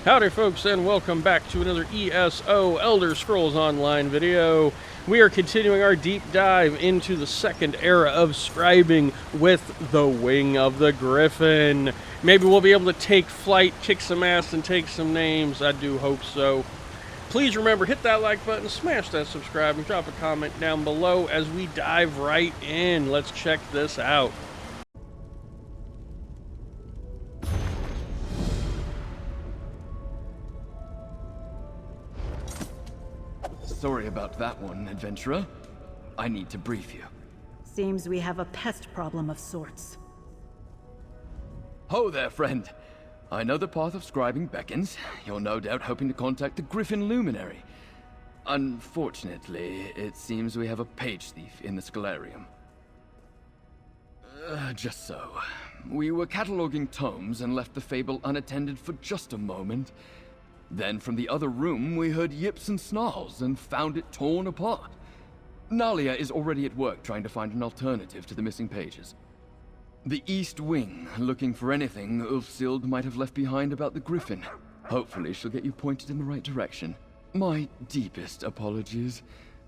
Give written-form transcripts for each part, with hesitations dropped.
Howdy folks, and welcome back to another ESO Elder Scrolls Online video. We are continuing our deep dive into the second era of scribing with the Wing of the Gryphon. Maybe we'll be able to take flight, kick some ass, and take some names. I do hope so. Please remember, hit that like button, smash that subscribe, and drop a comment down below as we dive right in. Let's check this out. Sorry about that one, adventurer. I need to brief you. Seems we have a pest problem of sorts. Ho there, friend. I know the path of scribing beckons. You're no doubt hoping to contact the Gryphon Luminary. Unfortunately, it seems we have a page thief in the Scholarium. Just so. We were cataloging tomes and left the fable unattended for just a moment. Then from the other room, we heard yips and snarls and found it torn apart. Nalia is already at work trying to find an alternative to the missing pages. The East Wing, looking for anything Ulfsild might have left behind about the Gryphon. Hopefully she'll get you pointed in the right direction. My deepest apologies.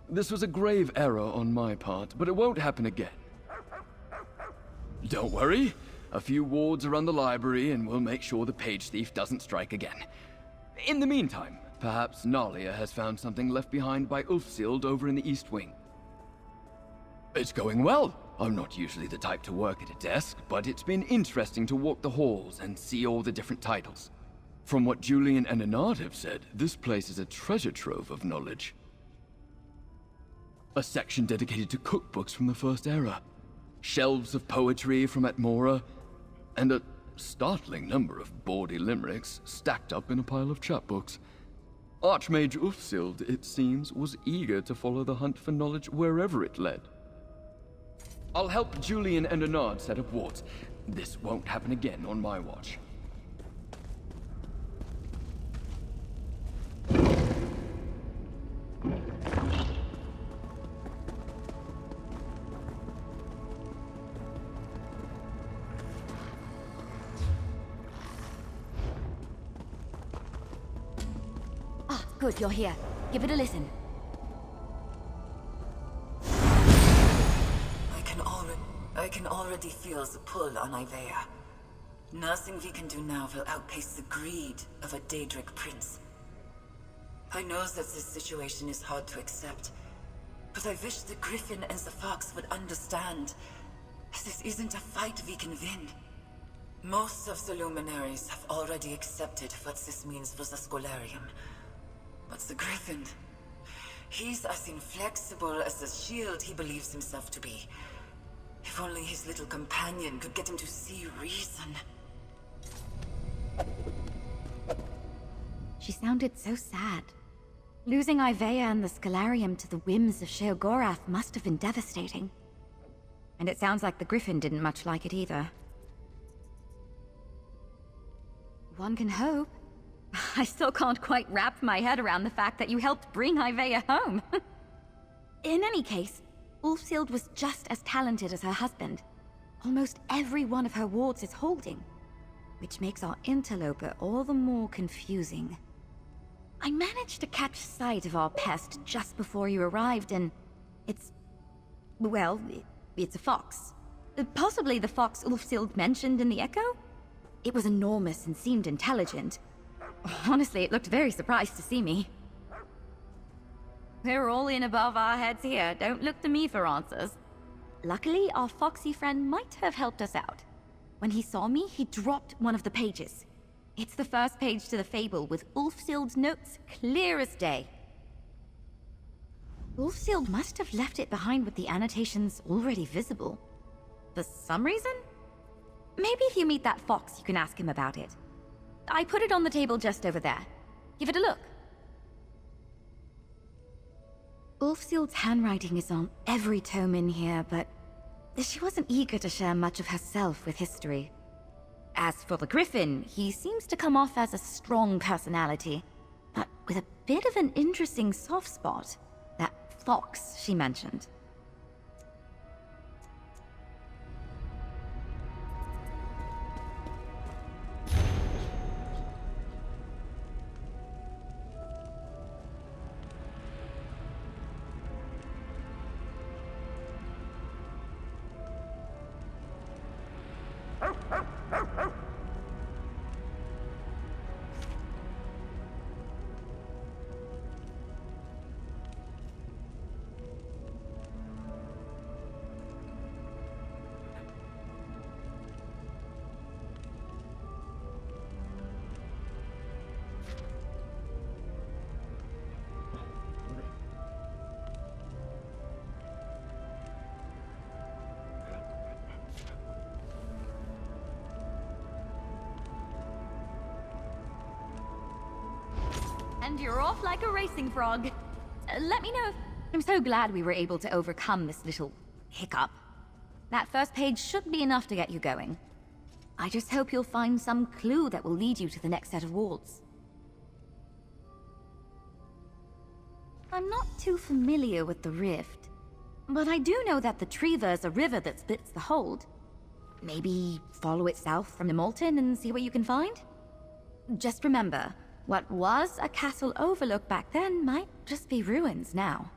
This was a grave error on my part, but it won't happen again. Don't worry. A few wards around the library and we'll make sure the page thief doesn't strike again. In the meantime, perhaps Nalia has found something left behind by Ulfsild over in the East Wing. It's going well. I'm not usually the type to work at a desk, but it's been interesting to walk the halls and see all the different titles. From what Julian and Anard have said, this place is a treasure trove of knowledge. A section dedicated to cookbooks from the First Era, shelves of poetry from Atmora, and a startling number of bawdy limericks stacked up in a pile of chapbooks. Archmage Ulfsild, it seems, was eager to follow the hunt for knowledge wherever it led. I'll help Julian and Anard set up wards. This won't happen again on my watch. Good, you're here. Give it a listen. I can already feel the pull on Ivea. Nothing we can do now will outpace the greed of a Daedric prince. I know that this situation is hard to accept, but I wish the Gryphon and the Fox would understand. This isn't a fight we can win. Most of the luminaries have already accepted what this means for the Scholarium. But the Gryphon, he's as inflexible as the shield he believes himself to be. If only his little companion could get him to see reason. She sounded so sad. Losing Ivea and the Scholarium to the whims of Sheogorath must have been devastating. And it sounds like the Gryphon didn't much like it either. One can hope. I still can't quite wrap my head around the fact that you helped bring Ivea home. In any case, Ulfsild was just as talented as her husband. Almost every one of her wards is holding, which makes our interloper all the more confusing. I managed to catch sight of our pest just before you arrived, and it's a fox. Possibly the fox Ulfsild mentioned in the Echo? It was enormous and seemed intelligent. Honestly, it looked very surprised to see me. We're all in above our heads here. Don't look to me for answers. Luckily, our foxy friend might have helped us out. When he saw me, he dropped one of the pages. It's the first page to the fable with Ulfsild's notes clear as day. Ulfsild must have left it behind with the annotations already visible. For some reason? Maybe if you meet that fox, you can ask him about it. I put it on the table just over there. Give it a look. Ulfsild's handwriting is on every tome in here, but she wasn't eager to share much of herself with history. As for the Gryphon, he seems to come off as a strong personality, but with a bit of an interesting soft spot. That fox she mentioned. and you're off like a racing frog. Let me know. I'm so glad we were able to overcome this little hiccup. That first page should be enough to get you going. I just hope you'll find some clue that will lead you to the next set of walls. I'm not too familiar with the rift, but I do know that the Treva is a river that splits the hold. Maybe follow it south from the Molten and see what you can find? Just remember, what was a castle overlook back then might just be ruins now.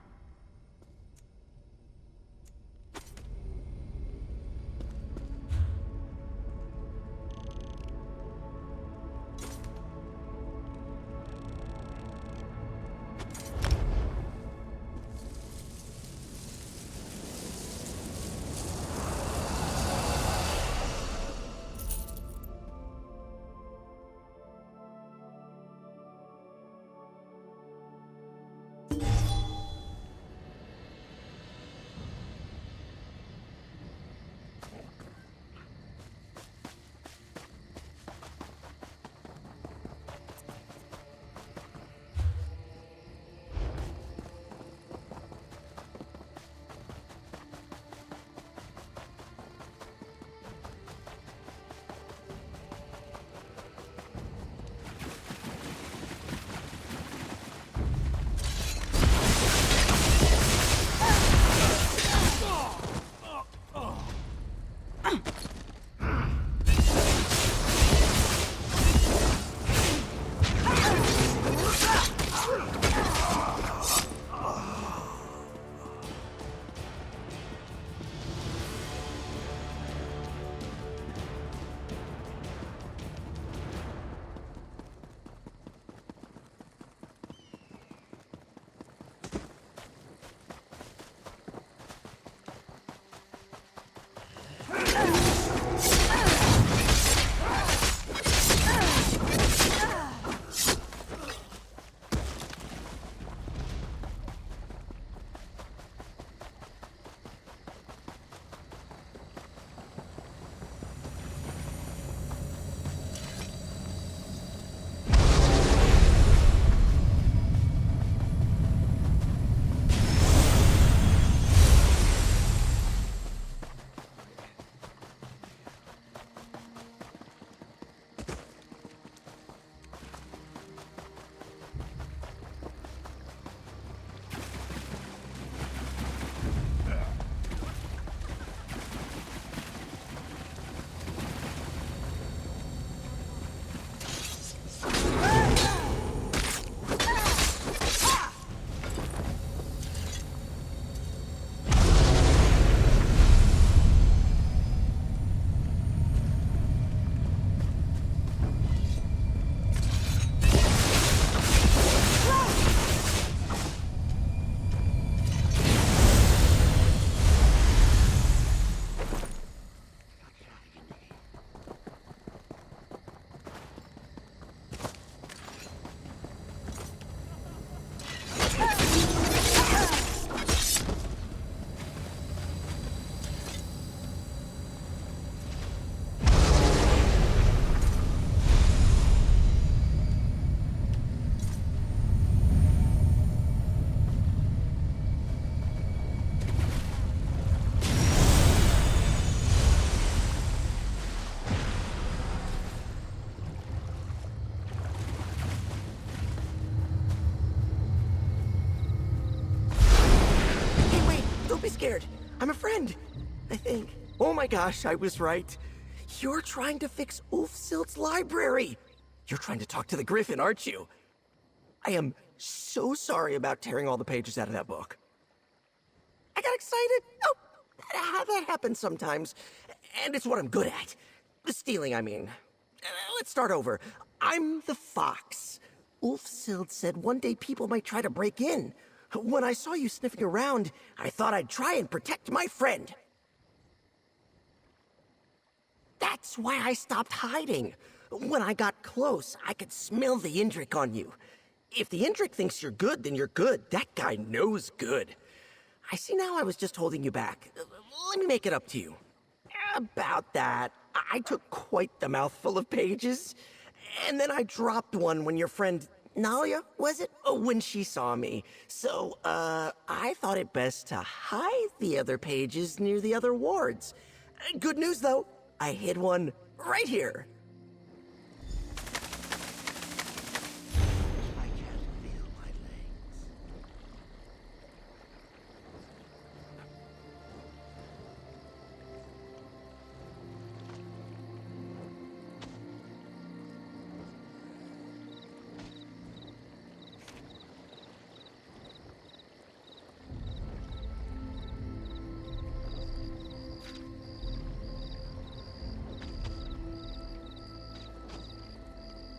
scared. I'm a friend, I think. Oh my gosh, I was right. You're trying to fix Ulfsild's library. You're trying to talk to the Gryphon, aren't you? I am so sorry about tearing all the pages out of that book. I got excited. Oh, that happens sometimes. And it's what I'm good at. The stealing, I mean. Let's start over. I'm the fox. Ulfsild said one day people might try to break in. When I saw you sniffing around, I thought I'd try and protect my friend. That's why I stopped hiding. When I got close, I could smell the Indrik on you. If the Indrik thinks you're good, then you're good. That guy knows good. I see now I was just holding you back. Let me make it up to you. About that, I took quite the mouthful of pages. And then I dropped one when your friend... Nalia, was it? Oh, when she saw me. So, I thought it best to hide the other pages near the other wards. Good news, though. I hid one right here. I can't feel my legs.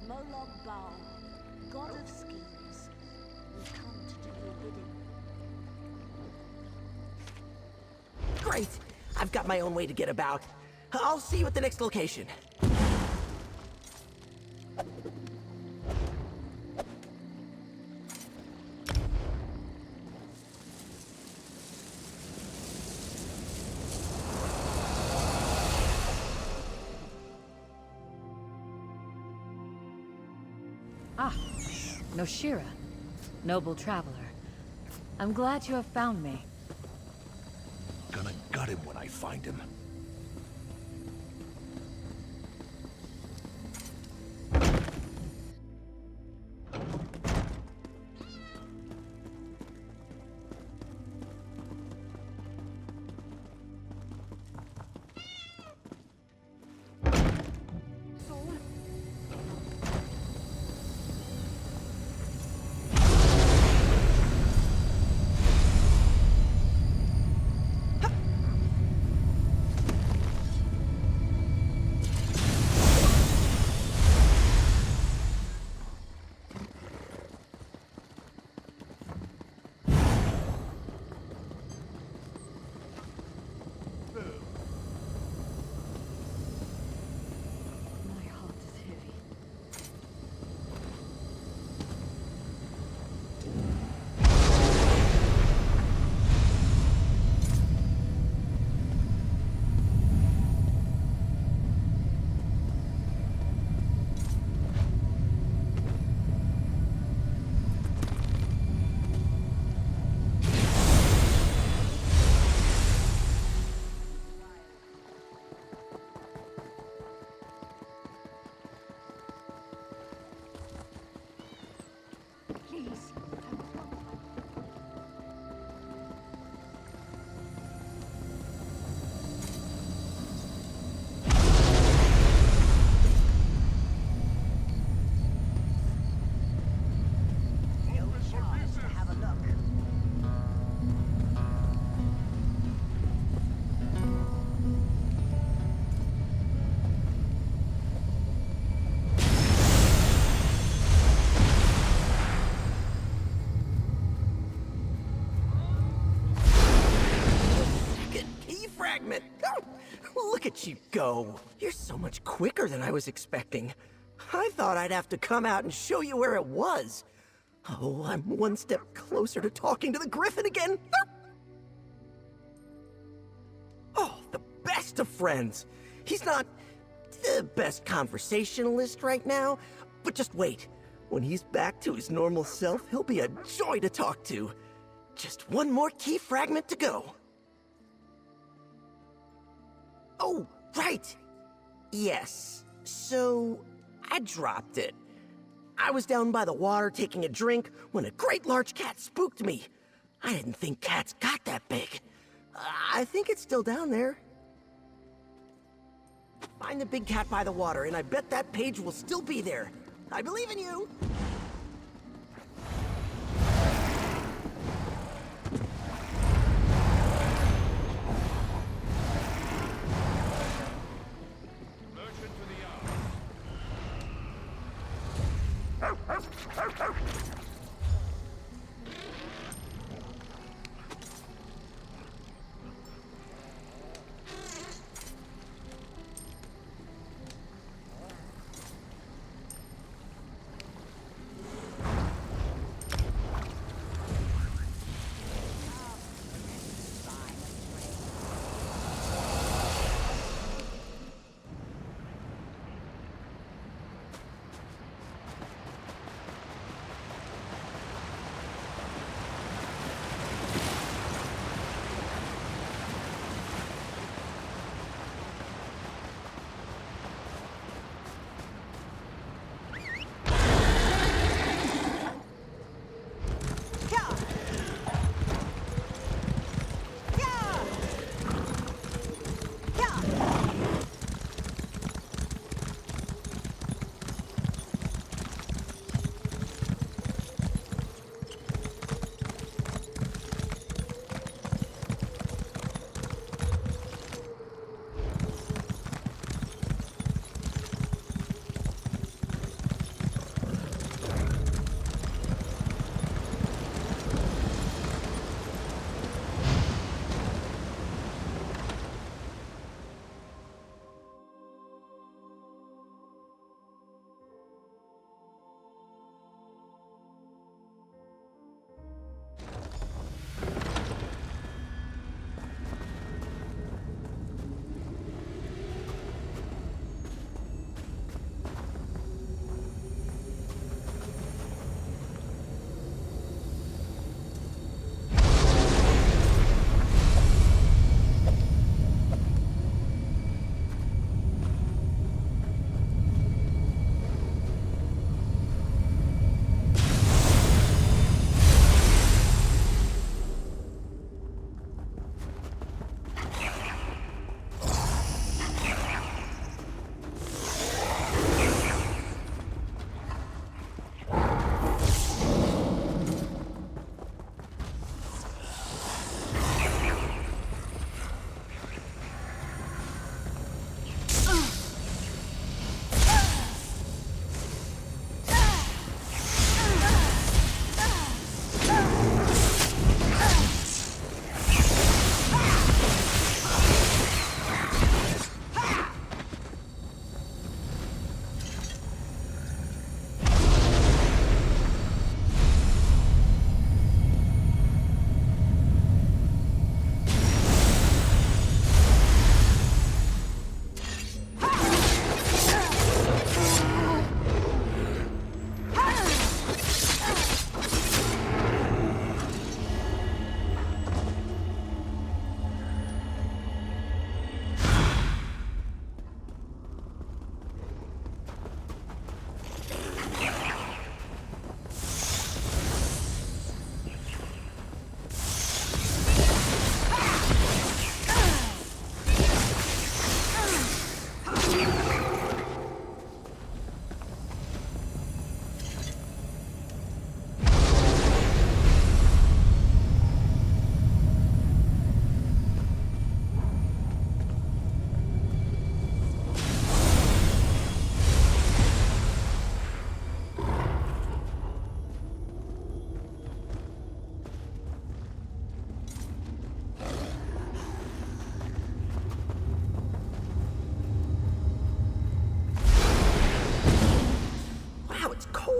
Moloch Baal, god of schemes, we come to do your bidding. Great! I've got my own way to get about. I'll see you at the next location. Ah, Noshira, noble traveler. I'm glad you have found me. Gonna gut him when I find him. My heart is heavy. Please, have a look. Second key fragment! Oh, look at you go! You're so much quicker than I was expecting. I thought I'd have to come out and show you where it was. Oh, I'm one step closer to talking to the Gryphon again. Oh, the best of friends. He's not the best conversationalist right now, but just wait. When he's back to his normal self, he'll be a joy to talk to. Just one more key fragment to go. Oh, right. Yes. So, I dropped it. I was down by the water taking a drink when a great large cat spooked me. I didn't think cats got that big. I think it's still down there. Find the big cat by the water, and I bet that page will still be there. I believe in you.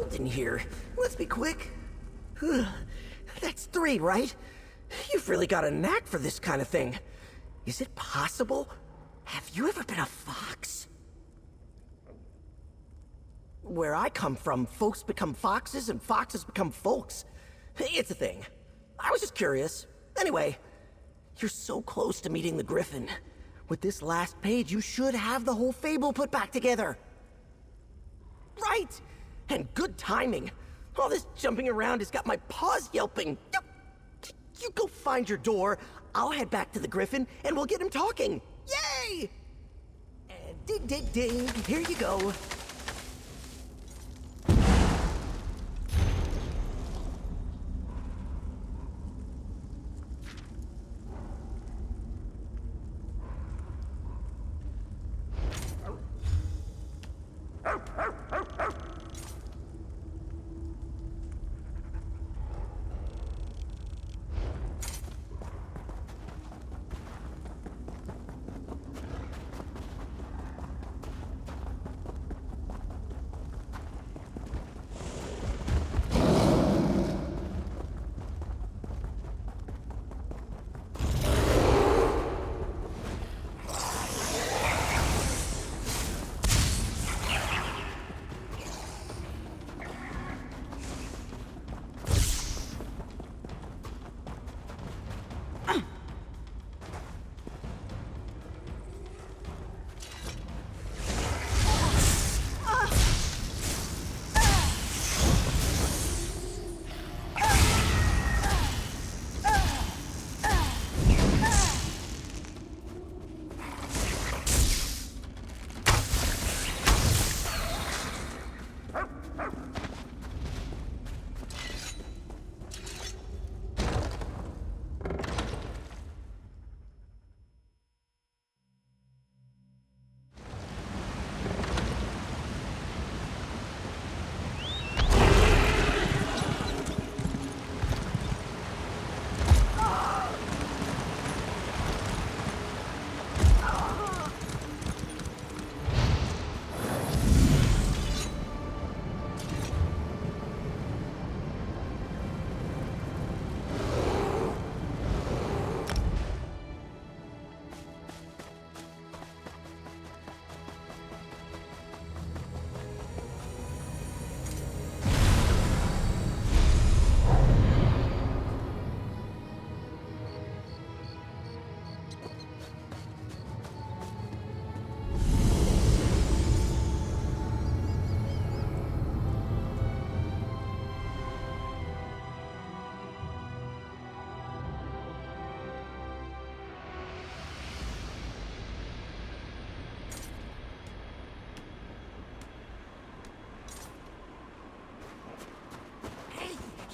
filled in here. Let's be quick. That's 3, right? You've really got a knack for this kind of thing. Is it possible? Have you ever been a fox? Where I come from, folks become foxes and foxes become folks. It's a thing. I was just curious. Anyway, you're so close to meeting the Gryphon. With this last page, you should have the whole fable put back together. Right! And good timing. All this jumping around has got my paws yelping. You go find your door, I'll head back to the Gryphon, and we'll get him talking. Yay! And ding, ding, ding. Here you go.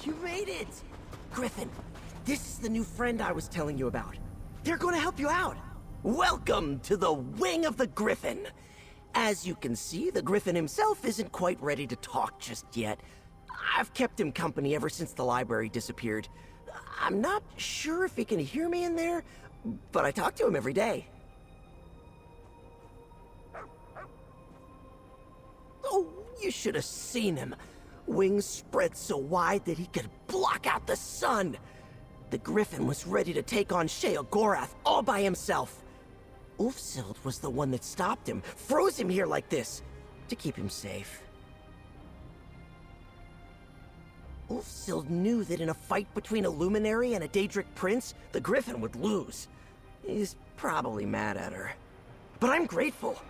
You made it! Gryphon, this is the new friend I was telling you about. They're gonna help you out. Welcome to the wing of the Gryphon. As you can see, the Gryphon himself isn't quite ready to talk just yet. I've kept him company ever since the library disappeared. I'm not sure if he can hear me in there, but I talk to him every day. Oh, you should have seen him. Wings spread so wide that he could block out the sun. The Gryphon was ready to take on Sheogorath all by himself. Ulfsild was the one that stopped him, froze him here like this, to keep him safe. Ulfsild knew that in a fight between a luminary and a Daedric prince, the Gryphon would lose. He's probably mad at her. But I'm grateful.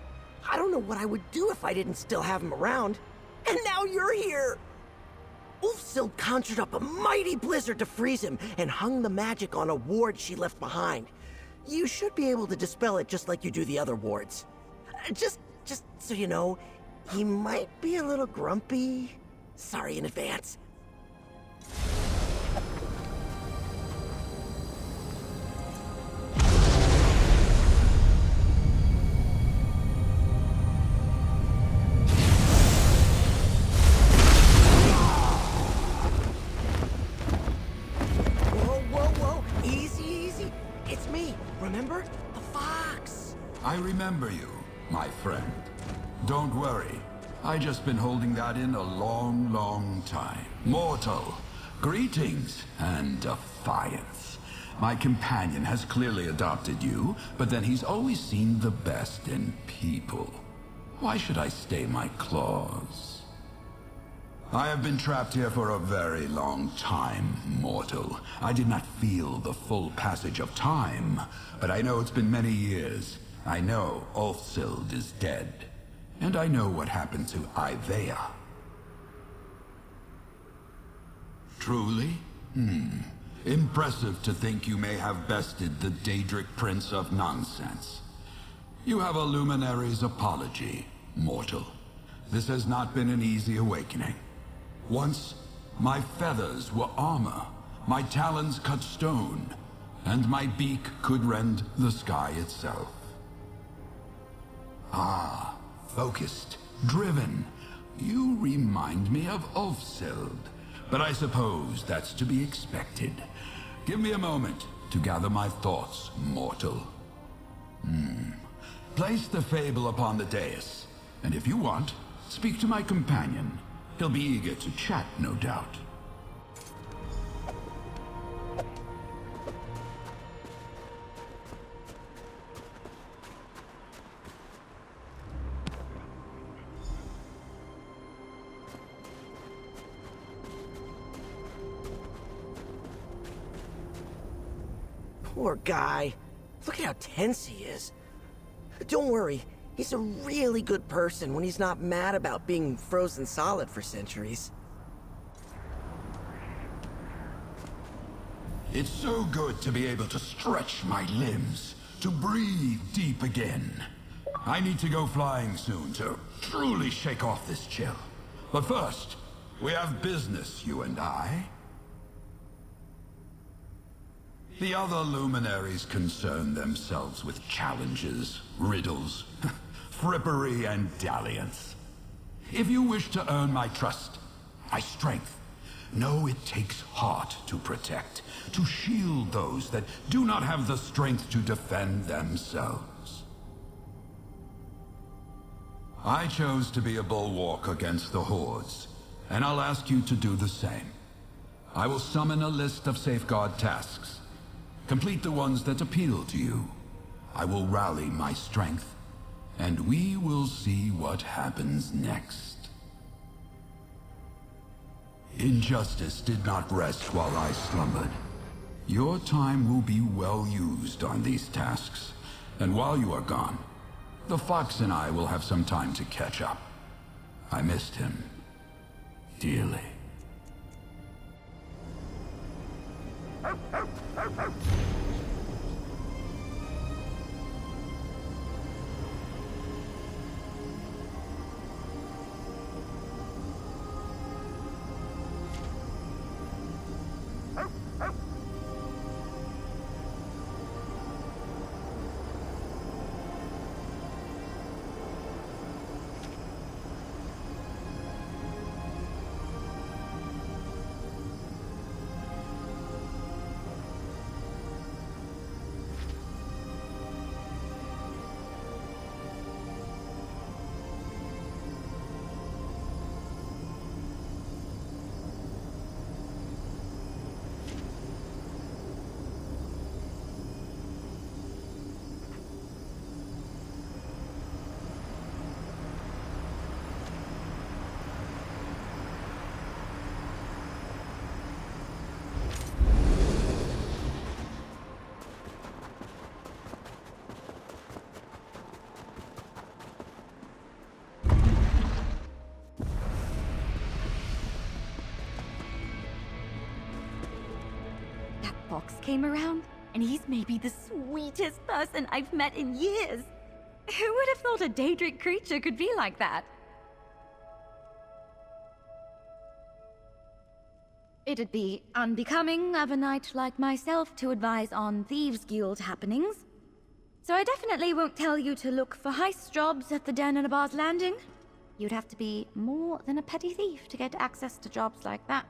I don't know what I would do if I didn't still have him around. And now you're here! Ulfsild conjured up a mighty blizzard to freeze him and hung the magic on a ward she left behind. You should be able to dispel it just like you do the other wards. Just so you know, he might be a little grumpy. Sorry in advance. Remember? The fox! I remember you, my friend. Don't worry. I just been holding that in a long, long time. Mortal, greetings and defiance. My companion has clearly adopted you, but then he's always seen the best in people. Why should I stay my claws? I have been trapped here for a very long time, mortal. I did not feel the full passage of time, but I know it's been many years. I know Ulfsild is dead, and I know what happened to Ivea. Truly? Impressive to think you may have bested the Daedric Prince of Nonsense. You have a luminary's apology, mortal. This has not been an easy awakening. Once, my feathers were armor, my talons cut stone, and my beak could rend the sky itself. Ah, focused, driven. You remind me of Ulfsild, but I suppose that's to be expected. Give me a moment to gather my thoughts, mortal. Place the fable upon the dais, and if you want, speak to my companion. He'll be eager to chat, no doubt. Poor guy. Look at how tense he is. Don't worry, he's a really good person when he's not mad about being frozen solid for centuries. It's so good to be able to stretch my limbs, to breathe deep again. I need to go flying soon to truly shake off this chill. But first, we have business, you and I. The other luminaries concern themselves with challenges, riddles, frippery, and dalliance. If you wish to earn my trust, my strength, know it takes heart to protect, to shield those that do not have the strength to defend themselves. I chose to be a bulwark against the hordes, and I'll ask you to do the same. I will summon a list of safeguard tasks. Complete the ones that appeal to you. I will rally my strength, and we will see what happens next. Injustice did not rest while I slumbered. Your time will be well used on these tasks, and while you are gone, the fox and I will have some time to catch up. I missed him dearly. Fox came around, and he's maybe the sweetest person I've met in years. Who would have thought a Daedric creature could be like that? It'd be unbecoming of a knight like myself to advise on Thieves' Guild happenings. So I definitely won't tell you to look for heist jobs at the Den and a Bar's Landing. You'd have to be more than a petty thief to get access to jobs like that.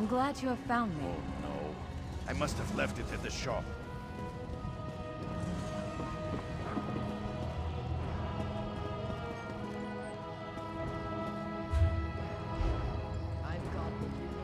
glad you have found me. Oh no. I must have left it at the shop. I've got what you need.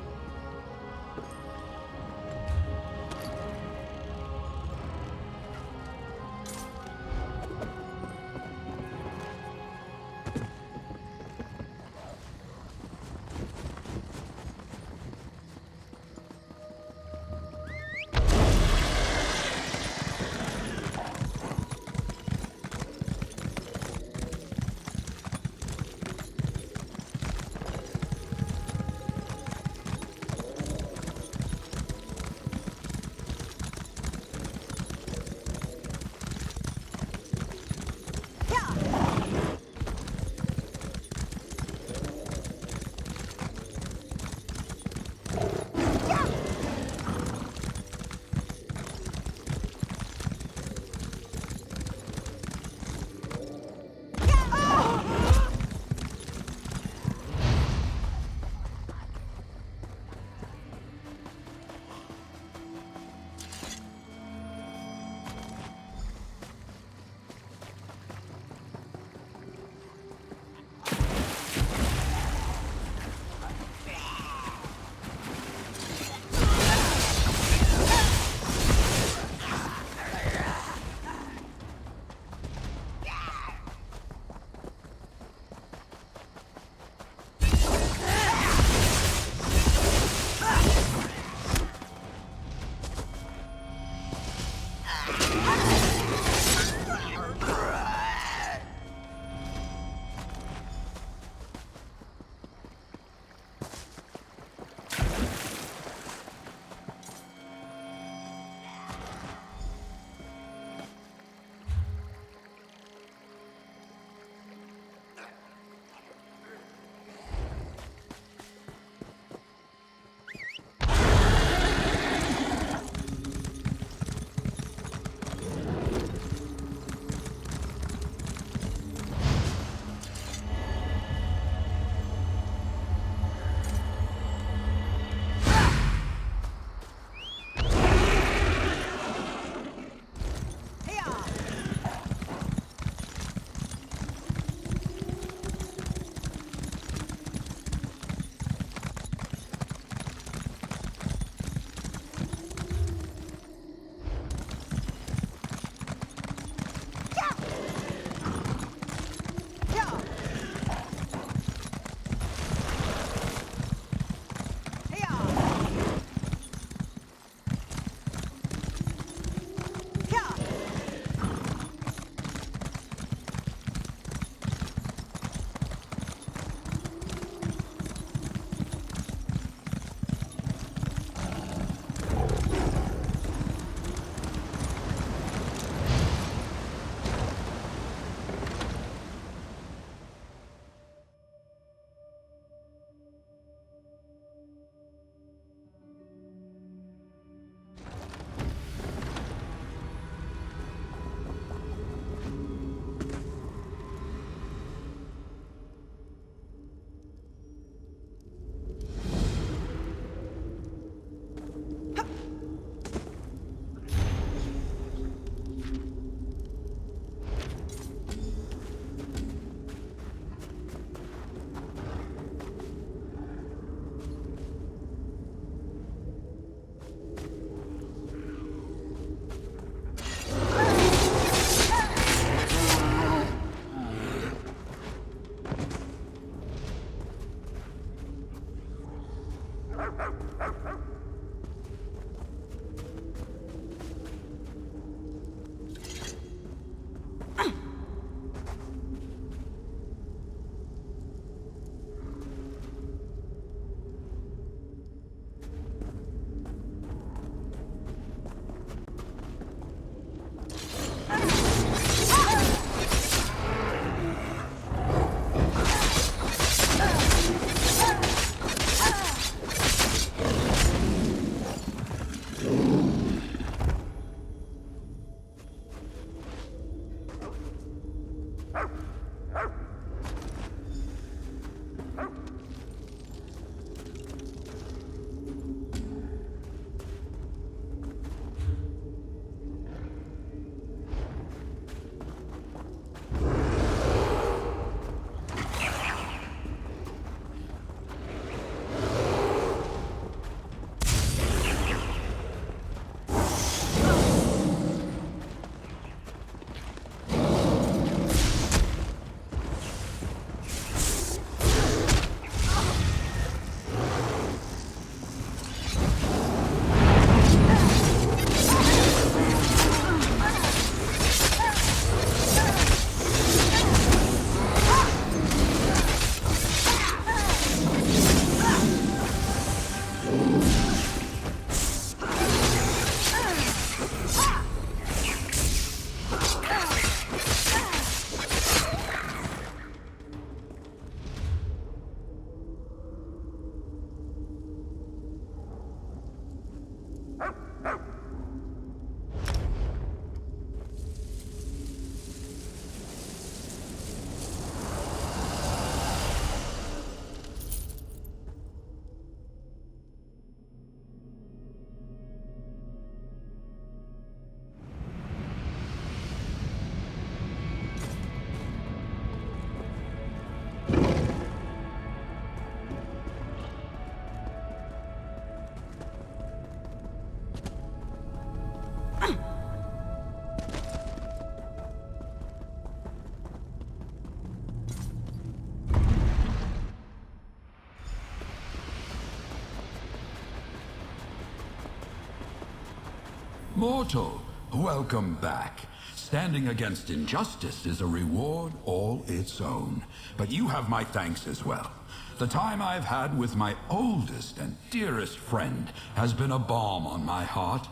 Mortal, welcome back. Standing against injustice is a reward all its own. But you have my thanks as well. The time I've had with my oldest and dearest friend has been a balm on my heart.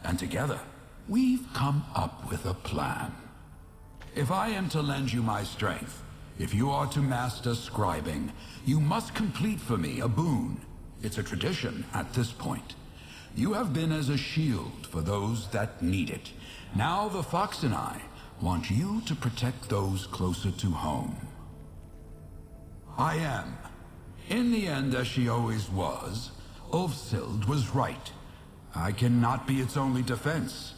And together, we've come up with a plan. If I am to lend you my strength, if you are to master scribing, you must complete for me a boon. It's a tradition at this point. You have been as a shield for those that need it. Now the Fox and I want you to protect those closer to home. I am. In the end, as she always was, Ulfsild was right. I cannot be its only defense.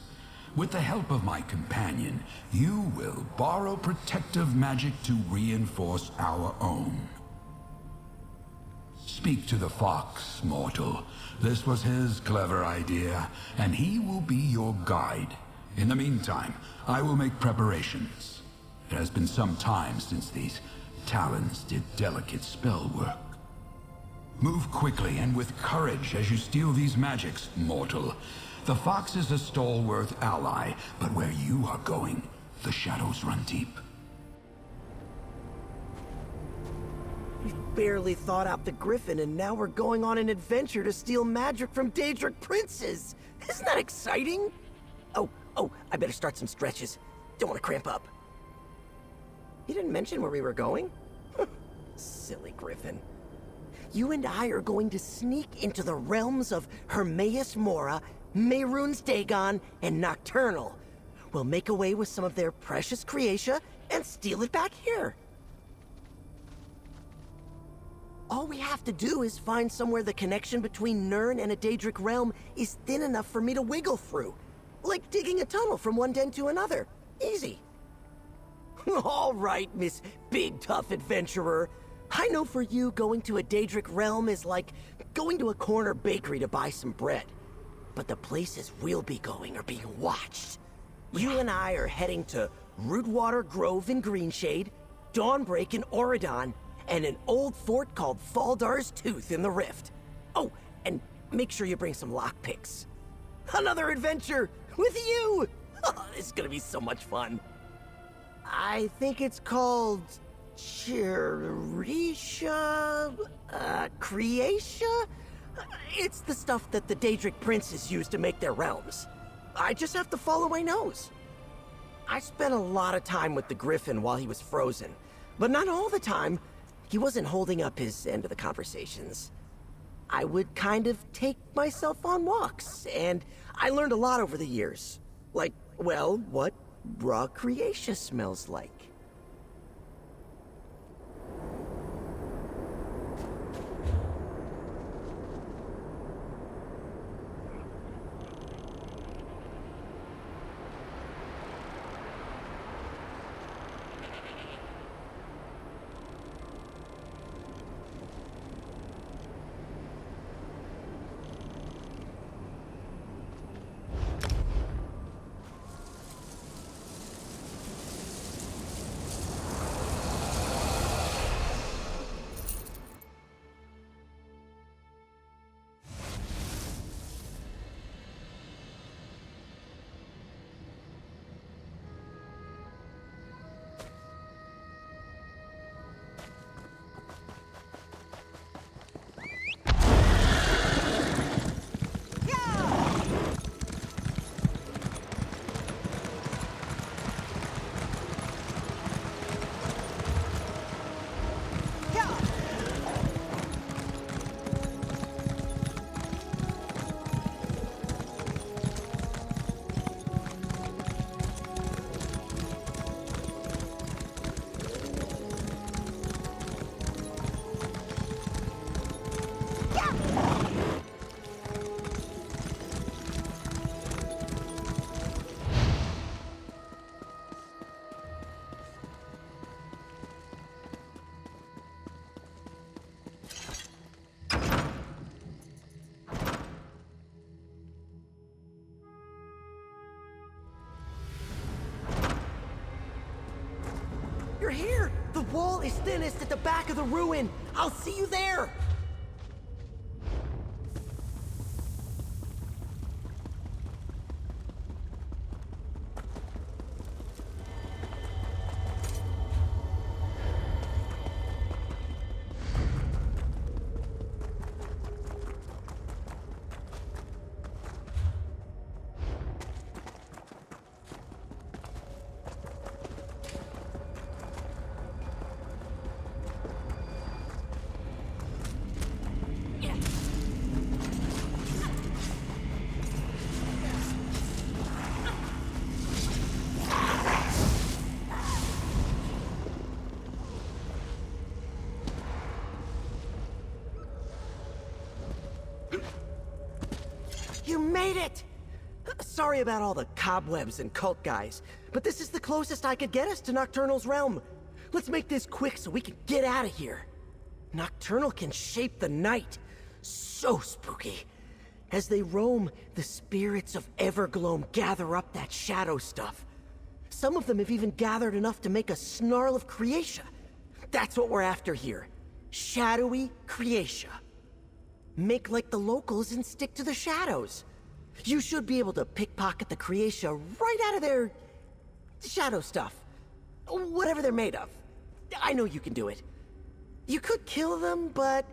With the help of my companion, you will borrow protective magic to reinforce our own. Speak to the fox, mortal. This was his clever idea, and he will be your guide. In the meantime, I will make preparations. It has been some time since these talons did delicate spell work. Move quickly and with courage as you steal these magics, mortal. The fox is a stalwart ally, but where you are going, the shadows run deep. We've barely thought out the Gryphon, and now we're going on an adventure to steal magic from Daedric princes. Isn't that exciting? Oh, I better start some stretches. Don't want to cramp up. You didn't mention where we were going? Silly Gryphon. You and I are going to sneak into the realms of Hermaeus Mora, Mehrunes Dagon, and Nocturnal. We'll make away with some of their precious creatia and steal it back here. All we have to do is find somewhere the connection between Nirn and a Daedric realm is thin enough for me to wiggle through. Like digging a tunnel from one den to another. Easy. All right, Miss Big Tough Adventurer. I know for you, going to a Daedric realm is like going to a corner bakery to buy some bread. But the places we'll be going are being watched. You and I are heading to Rootwater Grove in Greenshade, Dawnbreak in Auridon, and an old fort called Faldar's Tooth in the Rift. Oh, and make sure you bring some lockpicks. Another adventure with you! This is gonna be so much fun. I think it's called Chirisha? Creatia? It's the stuff that the Daedric princes use to make their realms. I just have to follow my nose. I spent a lot of time with the Gryphon while he was frozen, but not all the time. He wasn't holding up his end of the conversations. I would kind of take myself on walks, and I learned a lot over the years. Like, well, what raw creation smells like. You're here! The wall is thinnest at the back of the ruin! I'll see you there! did it! Sorry about all the cobwebs and cult guys, but this is the closest I could get us to Nocturnal's realm. Let's make this quick so we can get out of here. Nocturnal can shape the night. So spooky. As they roam, the spirits of Evergloam gather up that shadow stuff. Some of them have even gathered enough to make a snarl of Creatia. That's what we're after here. Shadowy Creatia. Make like the locals and stick to the shadows. You should be able to pickpocket the Creatia right out of their shadow stuff. Whatever they're made of. I know you can do it. You could kill them, but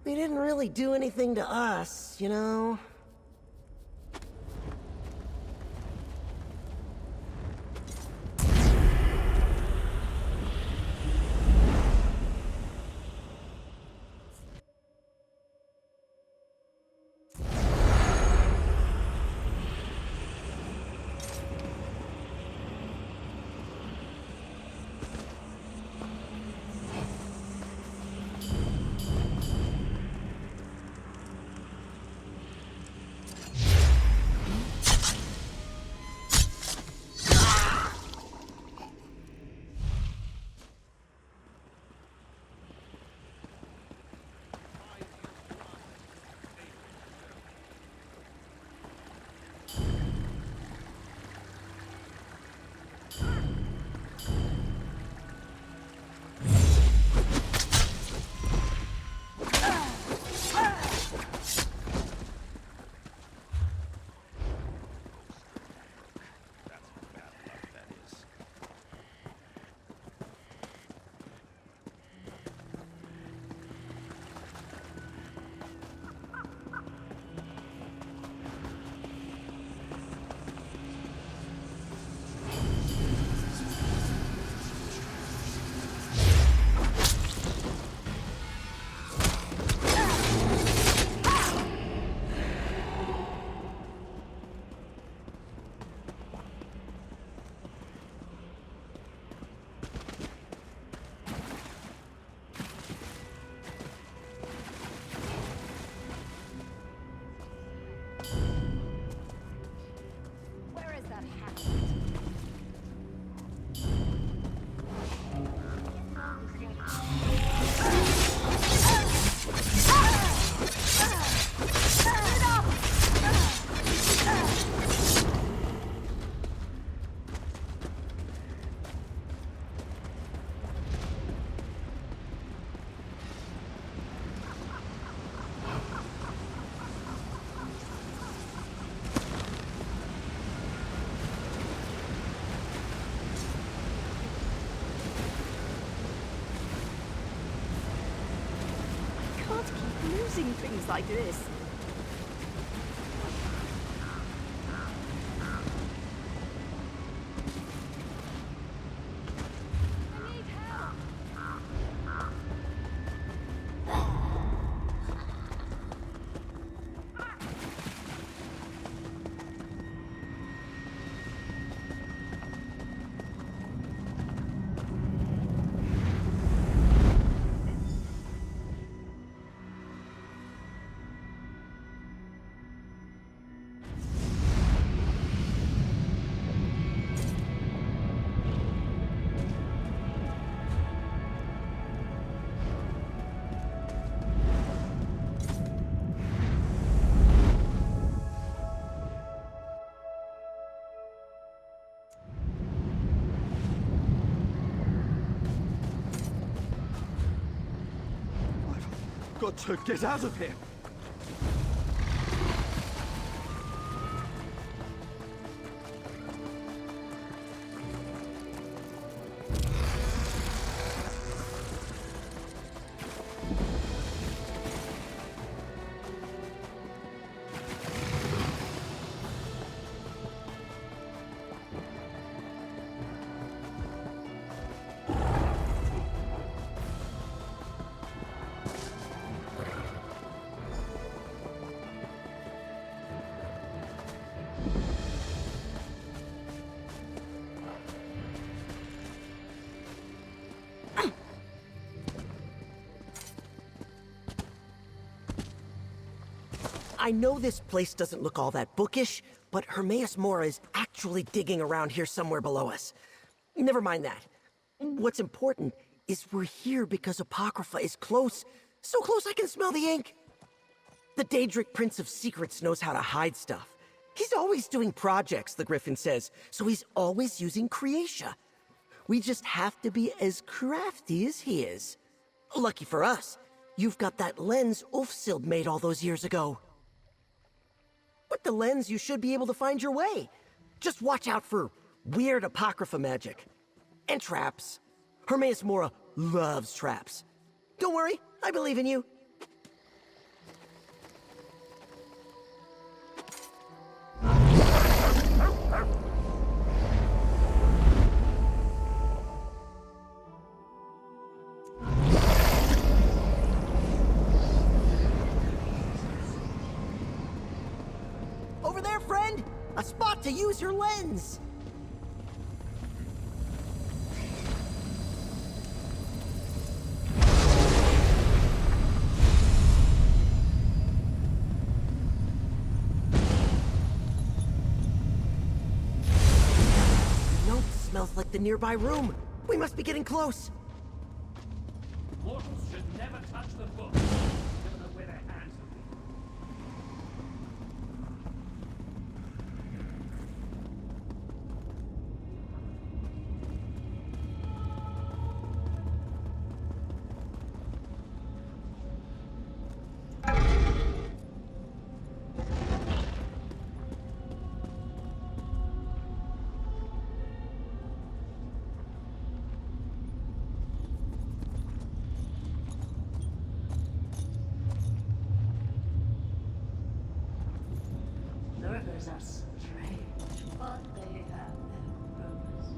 they didn't really do anything to us, you know? Losing things like this. Got to get out of here. I know this place doesn't look all that bookish, but Hermaeus Mora is actually digging around here somewhere below us. Never mind that. What's important is we're here because Apocrypha is close. So close I can smell the ink. The Daedric Prince of Secrets knows how to hide stuff. He's always doing projects, the Gryphon says, so he's always using Creatia. We just have to be as crafty as he is. Lucky for us, you've got that lens Ulfsild made all those years ago. With the lens, you should be able to find your way. Just watch out for weird Apocrypha magic. And traps. Hermaeus Mora loves traps. Don't worry, I believe in you. Over there, friend! A spot to use your lens! Note smells like the nearby room. We must be getting close. Mortals should never touch the book. Never know where their hands will be. Lurkers are strange, but they have their purpose.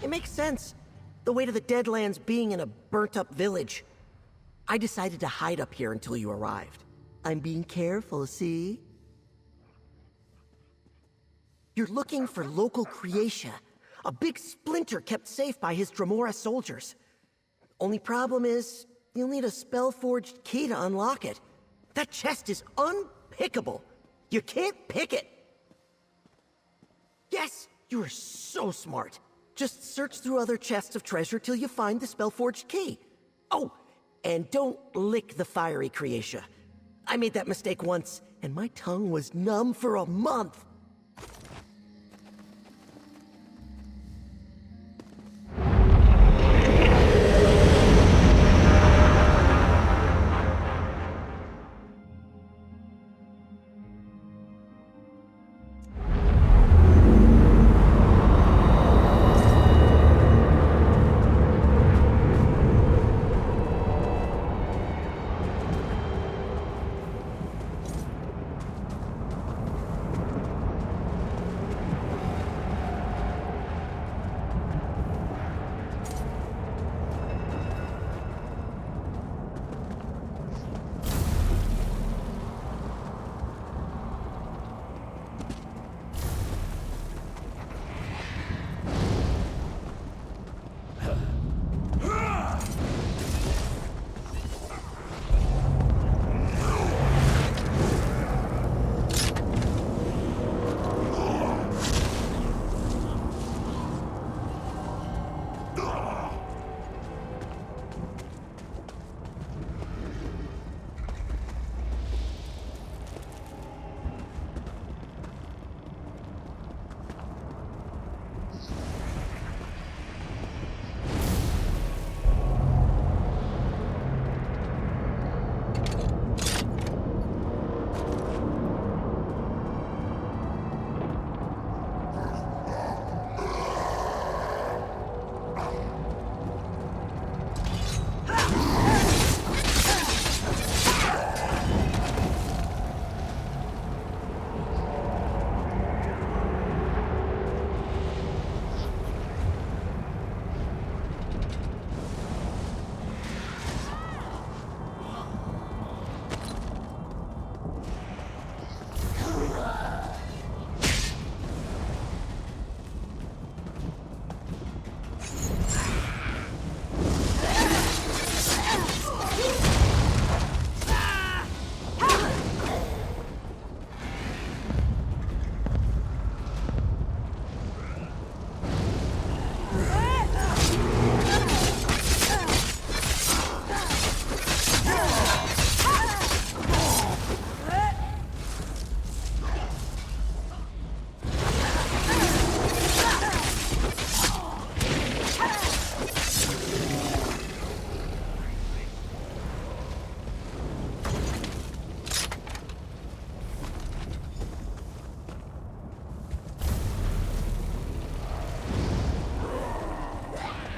It makes sense. The way to the Deadlands being in a burnt-up village. I decided to hide up here until you arrived. I'm being careful, see? You're looking for local Creatia. A big splinter kept safe by his Dremora soldiers. Only problem is, you'll need a spell-forged key to unlock it. That chest is unpickable. You can't pick it. Yes, you are so smart. Just search through other chests of treasure till you find the spell-forged key. Oh, and don't lick the fiery Creatia. I made that mistake once, and my tongue was numb for a month.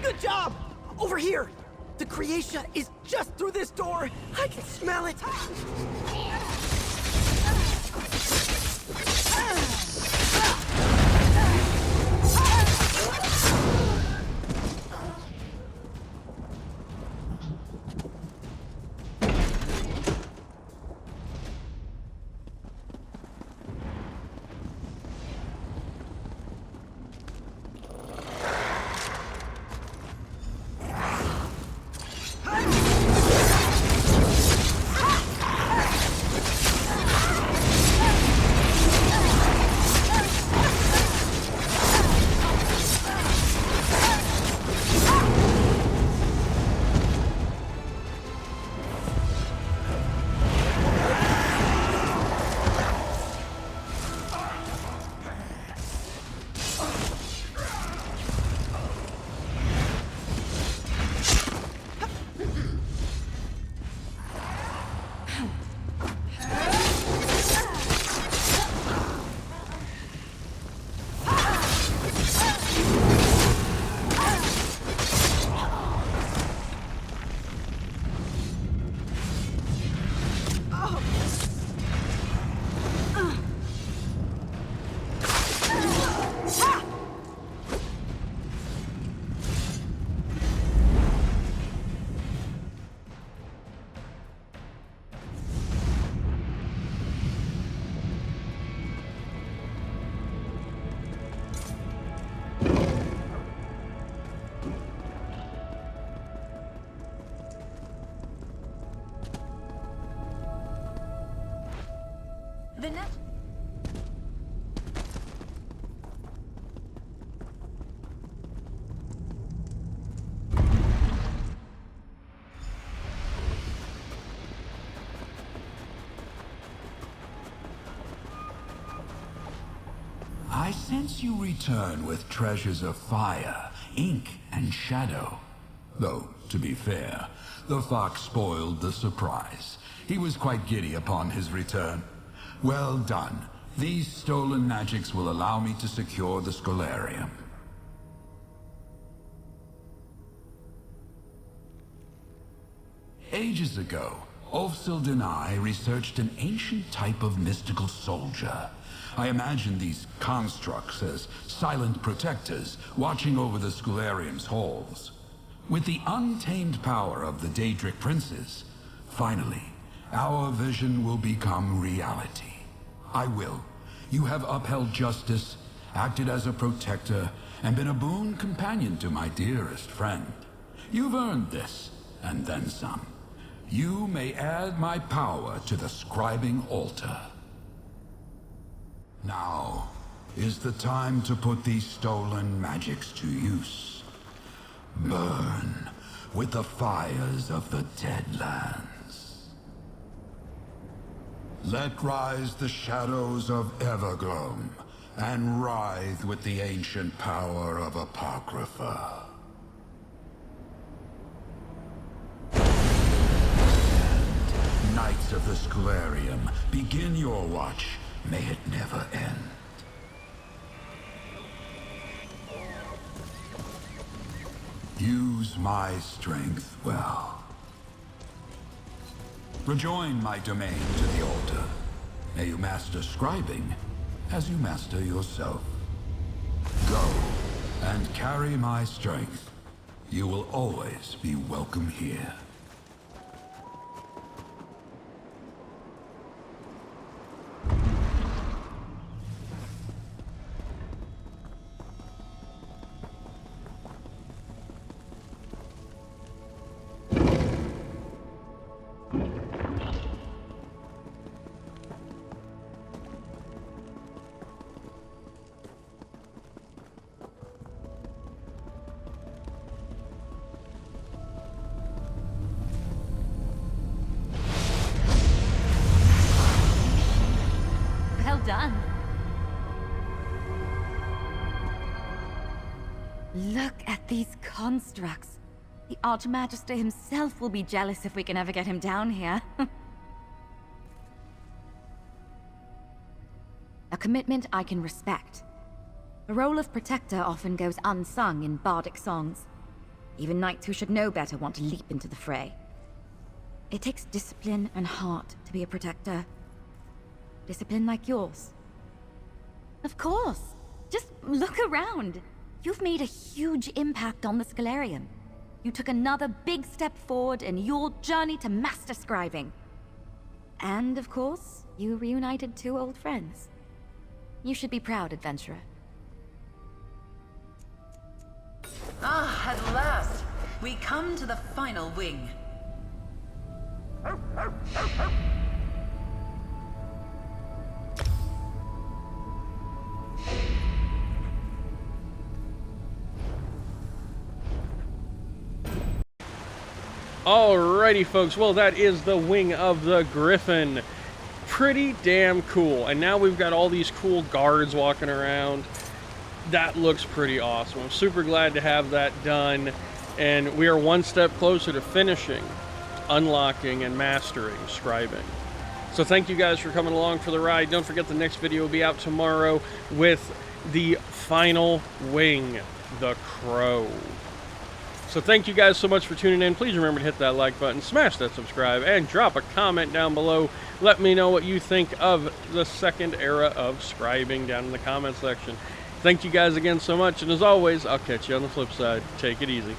Good job! Over here! The Creatia is just through this door! I can smell it! sense you return with treasures of fire, ink, and shadow. Though, to be fair, the fox spoiled the surprise. He was quite giddy upon his return. Well done. These stolen magics will allow me to secure the Scholarium. Ages ago, Ulfsild and I researched an ancient type of mystical soldier. I imagine these constructs as silent protectors watching over the Scholarium's halls. With the untamed power of the Daedric princes, finally, our vision will become reality. I will. You have upheld justice, acted as a protector, and been a boon companion to my dearest friend. You've earned this, and then some. You may add my power to the scribing altar. Now is the time to put these stolen magics to use. Burn with the fires of the Deadlands. Let rise the shadows of Evergloam, and writhe with the ancient power of Apocrypha. Knights of the Scholarium, begin your watch. May it never end. Use my strength well. Rejoin my domain to the altar. May you master scribing as you master yourself. Go and carry my strength. You will always be welcome here. Well done. Look at these constructs. The Archmagister himself will be jealous if we can ever get him down here. A commitment I can respect. The role of protector often goes unsung in bardic songs. Even knights who should know better want to leap into the fray. It takes discipline and heart to be a protector. Discipline like yours. Of course. Just look around. You've made a huge impact on the Scholarium. You took another big step forward in your journey to master scribing. And, of course, you reunited two old friends. You should be proud, adventurer. Ah, at last! We come to the final wing. Alrighty, folks. Well, that is the wing of the Gryphon. Pretty damn cool. And now we've got all these cool guards walking around. That looks pretty awesome. I'm super glad to have that done. And we are one step closer to finishing, unlocking, and mastering scribing. So thank you guys for coming along for the ride. Don't forget the next video will be out tomorrow with the final wing, the Crow. So thank you guys so much for tuning in. Please remember to hit that like button, smash that subscribe, and drop a comment down below. Let me know what you think of the second era of scribing down in the comment section. Thank you guys again so much, and as always, I'll catch you on the flip side. Take it easy.